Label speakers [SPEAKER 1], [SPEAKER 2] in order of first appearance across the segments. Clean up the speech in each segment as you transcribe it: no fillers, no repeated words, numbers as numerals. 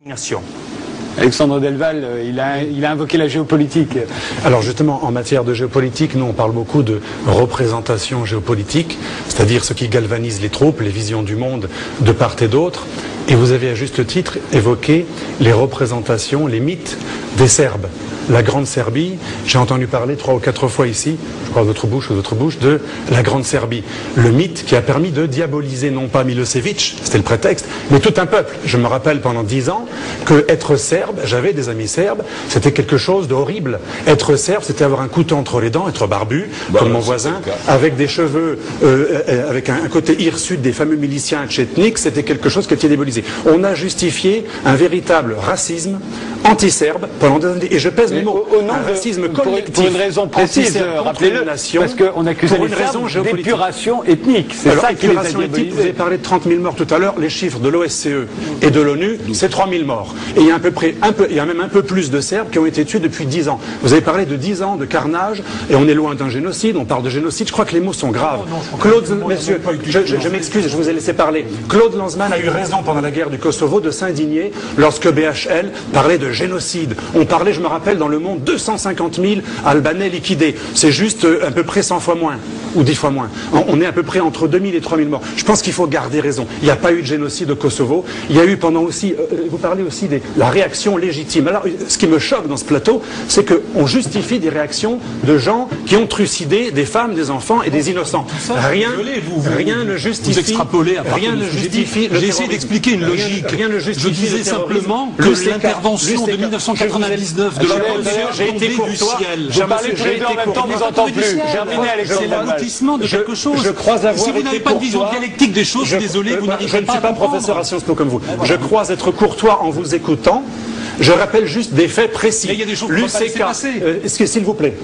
[SPEAKER 1] Nation.
[SPEAKER 2] Alexandre Delval, il a invoqué la géopolitique.
[SPEAKER 3] Alors justement, en matière de géopolitique, nous on parle beaucoup de représentation géopolitique, c'est-à-dire ce qui galvanise les troupes, les visions du monde de part et d'autre. Et vous avez à juste titre évoqué les représentations, les mythes des Serbes. La Grande Serbie, j'ai entendu parler 3 ou 4 fois ici, je crois d'autres bouches ou d'autres bouches, de la Grande Serbie. Le mythe qui a permis de diaboliser non pas Milosevic, c'était le prétexte, mais tout un peuple. Je me rappelle pendant 10 ans que être serbe, j'avais des amis serbes, c'était quelque chose d'horrible. Être serbe, c'était avoir un couteau entre les dents, être barbu, comme mon voisin, avec des cheveux, avec un côté hirsute des fameux miliciens tchétniques, c'était quelque chose qui était diabolisé. On a justifié un véritable racisme anti-serbe pendant des années. Et je pèse mes mots.
[SPEAKER 2] Au nom
[SPEAKER 3] un racisme collectif.
[SPEAKER 2] Pour une raison précise, rappelez-le, parce qu'on accusait les Serbes d'épuration ethnique. C'est ça qui les a diabolisés.
[SPEAKER 3] Vous avez parlé de 30 000 morts tout à l'heure. Les chiffres de l'OSCE et de l'ONU, c'est 3 000 morts. Et il y a même un peu plus de Serbes qui ont été tués depuis 10 ans. Vous avez parlé de 10 ans de carnage, et on est loin d'un génocide, on parle de génocide. Je crois que les mots sont graves. Messieurs, je m'excuse, je vous ai laissé parler. Claude Lanzmann a eu raison pendant la guerre du Kosovo de s'indigner lorsque BHL parlait de génocide. On parlait, je me rappelle, dans Le Monde, 250 000 Albanais liquidés. C'est juste à peu près 100 fois moins, ou 10 fois moins. On est à peu près entre 2 000 et 3 000 morts. Je pense qu'il faut garder raison. Il n'y a pas eu de génocide au Kosovo. Il y a eu pendant aussi, vous parlez aussi de la réaction légitime. Alors, ce qui me choque dans ce plateau, c'est qu'on justifie des réactions de gens qui ont trucidé des femmes, des enfants et des innocents. Rien ne justifie.
[SPEAKER 4] Vous extrapolez à partir
[SPEAKER 3] rien
[SPEAKER 4] de
[SPEAKER 3] ne
[SPEAKER 4] ce que j'ai dit.
[SPEAKER 3] justifie.
[SPEAKER 4] J'ai essayé d'expliquer une logique.
[SPEAKER 3] Rien ne justifie.
[SPEAKER 4] Je disais simplement que l'intervention de 1999 de la
[SPEAKER 3] j'ai été courtois.
[SPEAKER 2] Vous parlez tous les deux en même temps, vous n'entendez plus. Terminez, Alexandre.
[SPEAKER 4] C'est l'aboutissement de quelque chose.
[SPEAKER 3] Je crois avoir
[SPEAKER 4] si vous n'avez pas de vision dialectique des choses, je suis désolé, vous n'arriverez pas à comprendre.
[SPEAKER 3] Je ne suis pas professeur à Sciences Po comme vous. Je crois être courtois en vous écoutant. Je rappelle juste des faits précis.
[SPEAKER 4] Mais il y a des choses qui ne sont pas laissées passer.
[SPEAKER 3] S'il vous plaît.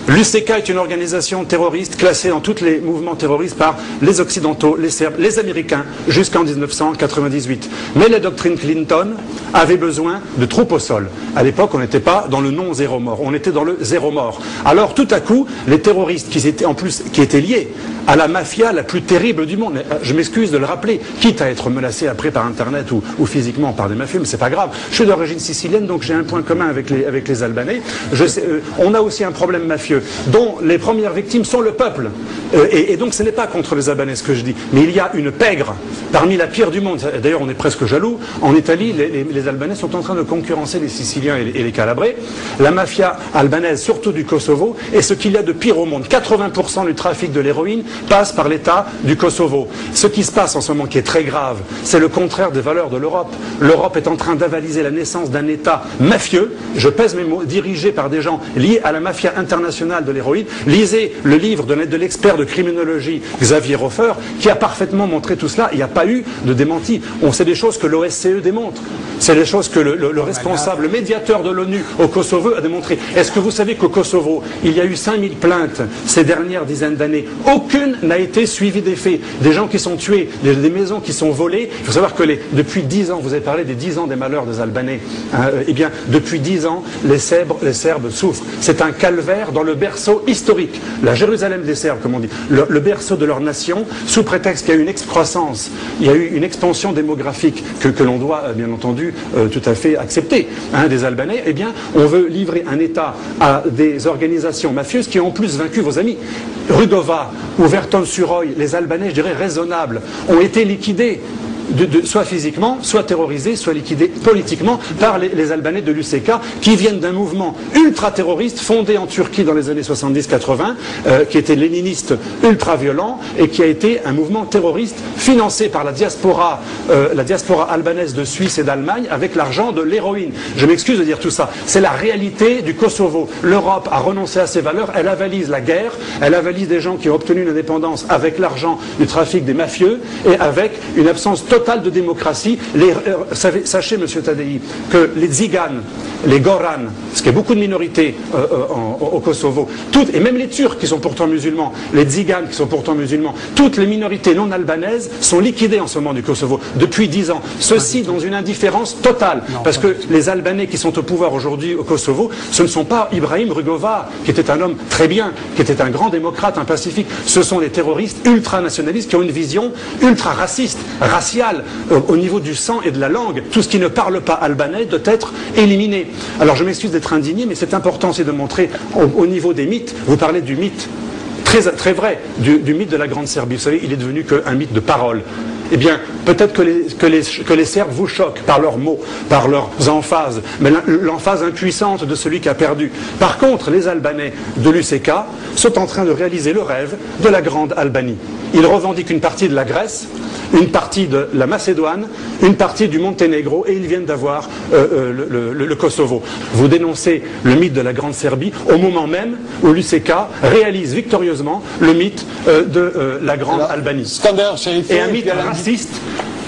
[SPEAKER 3] L'UCK est une organisation terroriste classée dans tous les mouvements terroristes par les Occidentaux, les Serbes, les Américains, jusqu'en 1998. Mais la doctrine Clinton avait besoin de troupes au sol. À l'époque, on n'était pas dans le non-zéro mort, on était dans le zéro mort. Alors, tout à coup, les terroristes qui étaient liés à la mafia la plus terrible du monde, je m'excuse de le rappeler, quitte à être menacé après par Internet ou physiquement par des mafieux, mais c'est pas grave. Je suis d'origine sicilienne, donc j'ai un point commun avec les Albanais. On a aussi un problème mafieux, dont les premières victimes sont le peuple. Et donc ce n'est pas contre les Albanais ce que je dis, mais il y a une pègre parmi la pire du monde. D'ailleurs, on est presque jaloux. En Italie, les Albanais sont en train de concurrencer les Siciliens et les Calabrés. La mafia albanaise, surtout du Kosovo, est ce qu'il y a de pire au monde. 80% du trafic de l'héroïne passe par l'État du Kosovo. Ce qui se passe en ce moment, qui est très grave, c'est le contraire des valeurs de l'Europe. L'Europe est en train d'avaliser la naissance d'un État mafieux, je pèse mes mots, dirigé par des gens liés à la mafia internationale de l'héroïne. Lisez le livre de l'expert de criminologie Xavier Hofer, qui a parfaitement montré tout cela. Il n'y a pas eu de démenti. On sait des choses que l'OSCE démontre. C'est des choses que le responsable, le médiateur de l'ONU au Kosovo a démontré. Est-ce que vous savez qu'au Kosovo, il y a eu 5000 plaintes ces dernières dizaines d'années? Aucune n'a été suivie des faits. Des gens qui sont tués, des maisons qui sont volées. Il faut savoir que depuis 10 ans, vous avez parlé des 10 ans des malheurs des Albanais. Eh bien, depuis 10 ans, les Serbes souffrent. C'est un calvaire dans le berceau historique. La Jérusalem des Serbes, comme on dit. Le berceau de leur nation, sous prétexte qu'il y a eu une excroissance, il y a eu une expansion démographique que l'on doit, bien entendu, tout à fait accepter, des Albanais. Eh bien, on veut livrer un État à des organisations mafieuses qui ont en plus vaincu vos amis. Rugova ou Verton-sur-Oy, les Albanais, je dirais raisonnables, ont été liquidés. Soit physiquement, soit terrorisés, soit liquidés politiquement par les Albanais de l'UCK, qui viennent d'un mouvement ultra-terroriste fondé en Turquie dans les années 70-80, qui était léniniste ultra-violent et qui a été un mouvement terroriste financé par la diaspora albanaise de Suisse et d'Allemagne avec l'argent de l'héroïne. Je m'excuse de dire tout ça. C'est la réalité du Kosovo. L'Europe a renoncé à ses valeurs, elle avalise la guerre, elle avalise des gens qui ont obtenu une indépendance avec l'argent du trafic des mafieux et avec une absence totale de démocratie. Sachez, monsieur Tadei, que les Tziganes, les Goran, ce qui est beaucoup de minorités au Kosovo, et même les Turcs qui sont pourtant musulmans, les Tziganes qui sont pourtant musulmans, toutes les minorités non albanaises sont liquidées en ce moment du Kosovo, depuis 10 ans. Ceci dans une indifférence totale, parce que les Albanais qui sont au pouvoir aujourd'hui au Kosovo, ce ne sont pas Ibrahim Rugova, qui était un homme très bien, qui était un grand démocrate, un pacifique, ce sont des terroristes ultranationalistes qui ont une vision ultra-raciste, raciale, médical, au niveau du sang et de la langue. Tout ce qui ne parle pas albanais doit être éliminé. Alors je m'excuse d'être indigné, mais c'est important aussi de montrer au niveau des mythes. Vous parlez du mythe très vrai, du mythe de la Grande Serbie. Vous savez, il est devenu qu'un mythe de parole. Eh bien, peut-être que les Serbes vous choquent par leurs mots, par leurs emphases, mais l'emphase impuissante de celui qui a perdu. Par contre, les Albanais de l'UCK sont en train de réaliser le rêve de la grande Albanie. Ils revendiquent une partie de la Grèce, une partie de la Macédoine, une partie du Monténégro, et ils viennent d'avoir le Kosovo. Vous dénoncez le mythe de la Grande Serbie au moment même où l'UCK réalise victorieusement le mythe de la Grande Albanie. Et un mythe raciste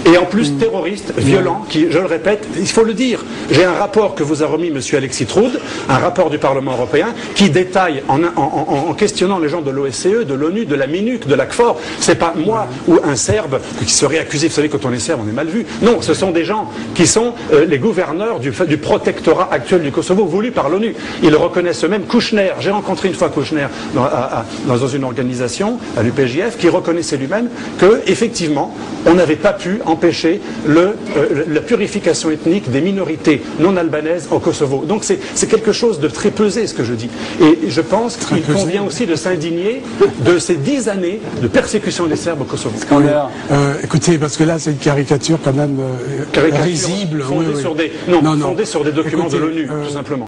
[SPEAKER 3] et en plus terroriste, violent, qui, je le répète, il faut le dire. J'ai un rapport que vous a remis M. Alexis Troud, un rapport du Parlement européen, qui détaille, en questionnant les gens de l'OSCE, de l'ONU, de la MINUC, de l'ACFOR, c'est pas moi ou un Serbe qui serait accusé, vous savez, quand on est Serbe, on est mal vu. Non, ce sont des gens qui sont les gouverneurs du protectorat actuel du Kosovo, voulu par l'ONU. Ils reconnaissent eux-mêmes. Kouchner, j'ai rencontré une fois Kouchner dans une organisation, à l'UPJF, qui reconnaissait lui-même que, effectivement, on n'avait pas pu empêcher la purification ethnique des minorités non albanaises au Kosovo. Donc c'est quelque chose de très pesé, ce que je dis. Et je pense qu'il convient aussi de s'indigner de ces 10 années de persécution des Serbes au Kosovo.
[SPEAKER 1] Écoutez, parce que là, c'est une caricature quand même risible.
[SPEAKER 3] Fondée sur des documents de l'ONU, tout simplement.